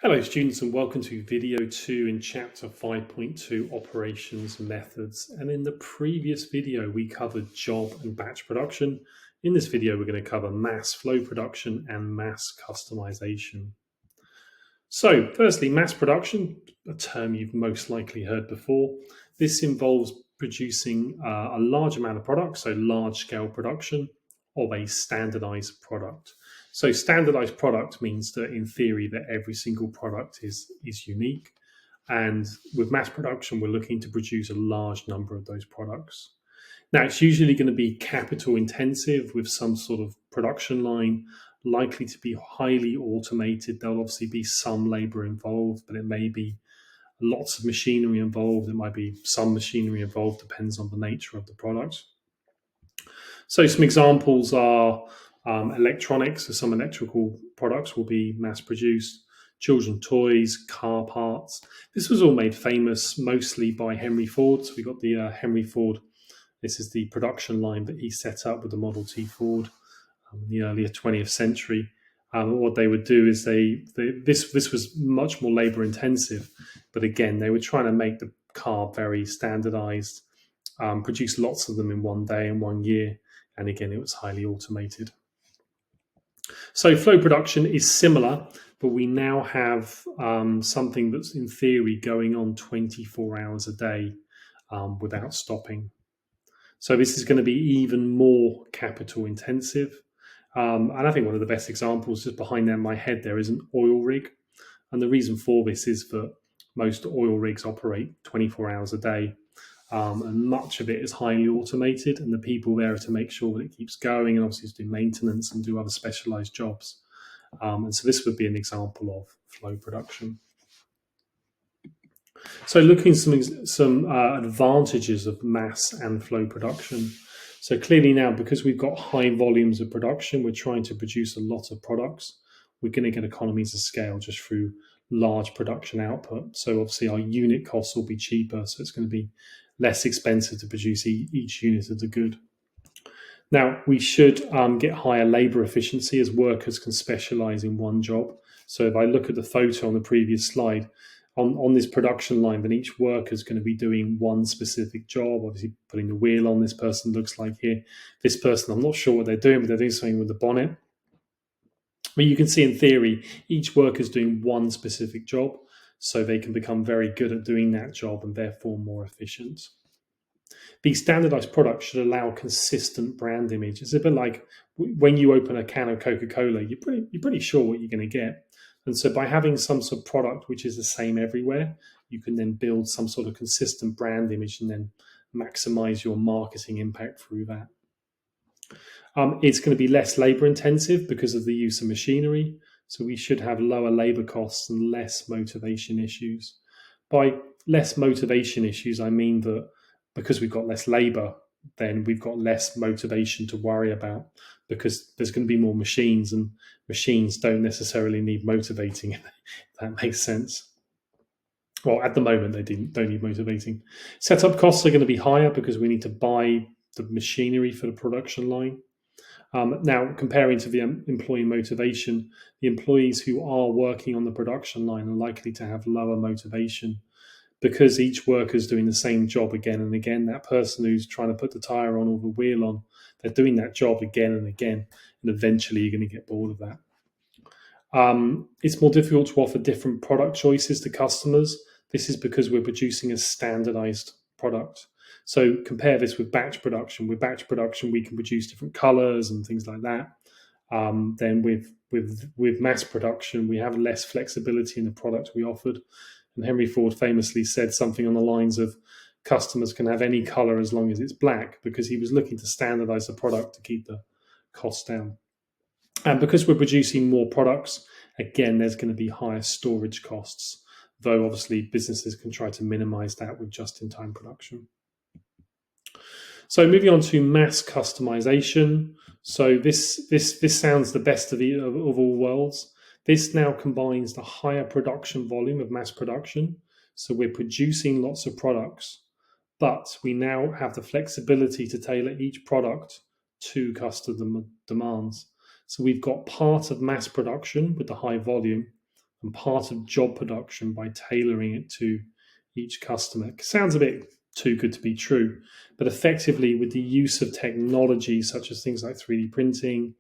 Hello students and welcome to video 2 in chapter 5.2 operations methods. And in the previous video we covered job and batch production. In this video we're going to cover mass flow production and mass customization. So firstly, mass production, a term you've most likely heard before. This involves producing a large amount of product, so large scale production of a standardized product. So standardized product means that in theory that every single product is unique. And with mass production, we're looking to produce a large number of those products. Now, it's usually going to be capital intensive with some sort of production line, likely to be highly automated. There'll obviously be some labor involved, but it may be lots of machinery involved. It might be some machinery involved, depends on the nature of the product. So some examples are electronics, so some electrical products will be mass produced, children's toys, car parts. This was all made famous mostly by Henry Ford. So we got the Henry Ford. This is the production line that he set up with the Model T Ford in the earlier 20th century. What they would do is this was much more labor intensive, but again, they were trying to make the car very standardized, produce lots of them in one day and 1 year. And again, it was highly automated. So flow production is similar, but we now have something that's in theory going on 24 hours a day without stopping. So this is going to be even more capital intensive. And I think one of the best examples just behind my head there is an oil rig. And the reason for this is that most oil rigs operate 24 hours a day. And much of it is highly automated, and the people there are to make sure that it keeps going and obviously to do maintenance and do other specialized jobs. And so this would be an example of flow production. So looking at some advantages of mass and flow production. So clearly now, because we've got high volumes of production, we're trying to produce a lot of products. We're going to get economies of scale just through large production output. So obviously our unit costs will be cheaper. So it's going to be less expensive to produce each unit of the good. Now, we should get higher labor efficiency as workers can specialize in one job. So if I look at the photo on the previous slide, on this production line, then each worker is going to be doing one specific job, obviously putting the wheel on. This person looks like here. This person, I'm not sure what they're doing, but they're doing something with the bonnet. But you can see in theory, each worker is doing one specific job, so they can become very good at doing that job and therefore more efficient. These standardized products should allow consistent brand image. It's a bit like when you open a can of Coca-Cola, you're pretty sure what you're going to get. And so by having some sort of product which is the same everywhere, you can then build some sort of consistent brand image and then maximize your marketing impact through that. It's going to be less labor intensive because of the use of machinery. So we should have lower labor costs and less motivation issues. By less motivation issues, I mean that because we've got less labor, then we've got less motivation to worry about, because there's going to be more machines, and machines don't necessarily need motivating, if that makes sense. Well, at the moment, they don't need motivating. Setup costs are going to be higher because we need to buy the machinery for the production line. Now, comparing to the employee motivation, the employees who are working on the production line are likely to have lower motivation because each worker is doing the same job again and again. That person who's trying to put the tire on or the wheel on, they're doing that job again and again, and eventually you're going to get bored of that. It's more difficult to offer different product choices to customers. This is because we're producing a standardized product. So compare this with batch production. With batch production, we can produce different colors and things like that. Then with mass production, we have less flexibility in the product we offered. And Henry Ford famously said something on the lines of, customers can have any color as long as it's black, because he was looking to standardize the product to keep the costs down. And because we're producing more products, again, there's going to be higher storage costs, though obviously businesses can try to minimize that with just-in-time production. So moving on to mass customization. So this sounds the best of all worlds. This now combines the higher production volume of mass production. So we're producing lots of products, but we now have the flexibility to tailor each product to customer demands. So we've got part of mass production with the high volume, and part of job production by tailoring it to each customer. It sounds a bit too good to be true, but effectively with the use of technology such as things like 3D printing,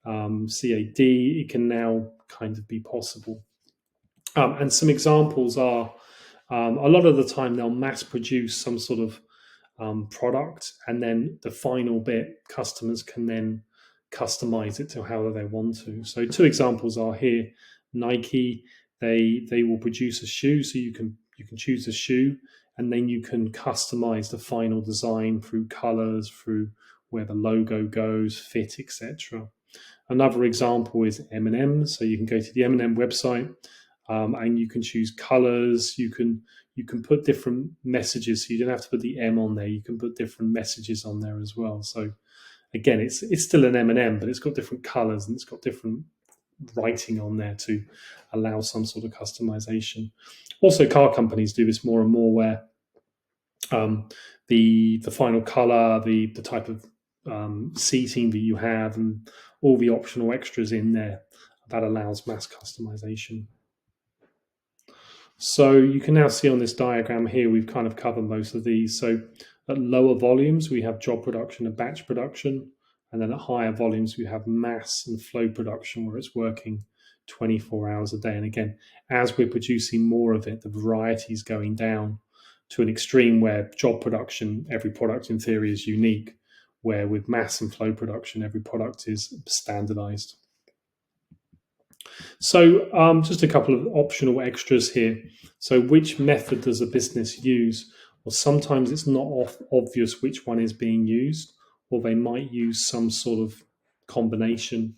CAD, it can now kind of be possible. And some examples are a lot of the time they'll mass produce some sort of product, and then the final bit customers can then customize it to however they want to. So two examples are here. Nike, they will produce a shoe, so you can choose a shoe, and then you can customize the final design through colors, through where the logo goes, fit, etc. Another example is M&M. So you can go to the M&M website, and you can choose colors. You can put different messages. So you don't have to put the M on there. You can put different messages on there as well. So again, it's still an M&M, but it's got different colors and it's got different writing on there to allow some sort of customization. Also, car companies do this more and more, where the final color, the type of seating that you have, and all the optional extras in there, that allows mass customization. So you can now see on this diagram here, we've kind of covered most of these. So at lower volumes, we have job production and batch production. And then at higher volumes, we have mass and flow production, where it's working 24 hours a day. And again, as we're producing more of it, the variety is going down to an extreme where job production, every product in theory is unique, where with mass and flow production, every product is standardized. So just a couple of optional extras here. So which method does a business use? Well, sometimes it's not obvious which one is being used, or they might use some sort of combination.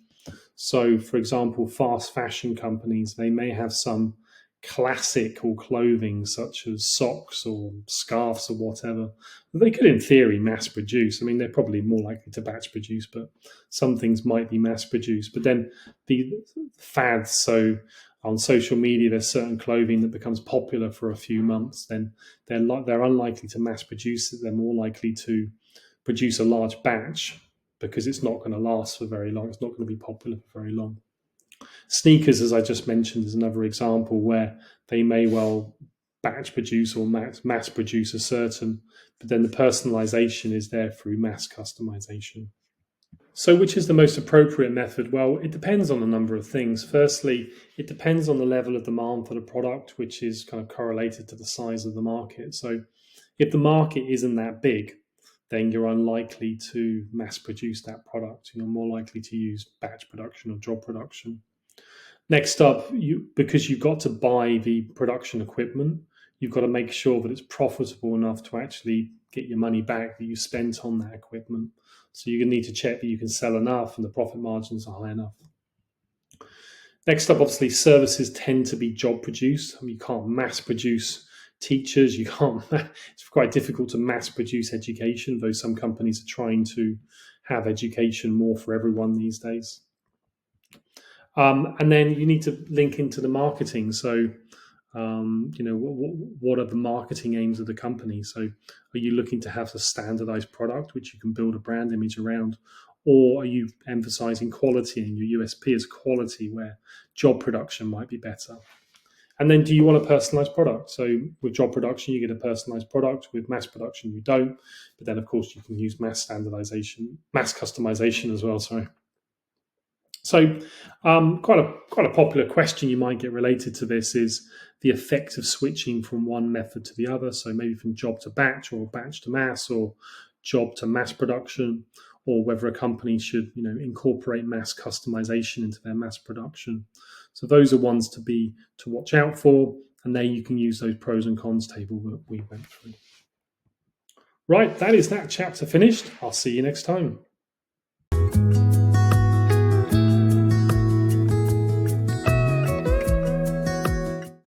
So for example, fast fashion companies, they may have some classical clothing such as socks or scarves or whatever that they could in theory mass produce. I mean, they're probably more likely to batch produce, but some things might be mass produced. But then the fads, so on social media there's certain clothing that becomes popular for a few months, then they're unlikely to mass produce it. They're more likely to produce a large batch because it's not going to last for very long. It's not going to be popular for very long. Sneakers, as I just mentioned, is another example where they may well batch produce or mass produce a certain, but then the personalization is there through mass customization. So which is the most appropriate method? Well, it depends on a number of things. Firstly, it depends on the level of demand for the product, which is kind of correlated to the size of the market. So if the market isn't that big, then you're unlikely to mass produce that product. You're more likely to use batch production or job production. Next up, because you've got to buy the production equipment, you've got to make sure that it's profitable enough to actually get your money back that you spent on that equipment. So you're going to need to check that you can sell enough and the profit margins are high enough. Next up, obviously, services tend to be job produced. I mean, you can't mass produce teachers. You can't. It's quite difficult to mass produce education, though some companies are trying to have education more for everyone these days. And then you need to link into the marketing. So, what are the marketing aims of the company? So, are you looking to have a standardized product which you can build a brand image around? Or are you emphasizing quality, and your USP is quality, where job production might be better? And then do you want a personalized product? So with job production, you get a personalized product. With mass production, you don't. But then, of course, you can use mass customization as well, sorry. So quite a popular question you might get related to this is the effect of switching from one method to the other. So maybe from job to batch, or batch to mass, or job to mass production, or whether a company should incorporate mass customization into their mass production. So those are ones to watch out for, and there you can use those pros and cons table that we went through. Right, that is that chapter finished. I'll see you next time.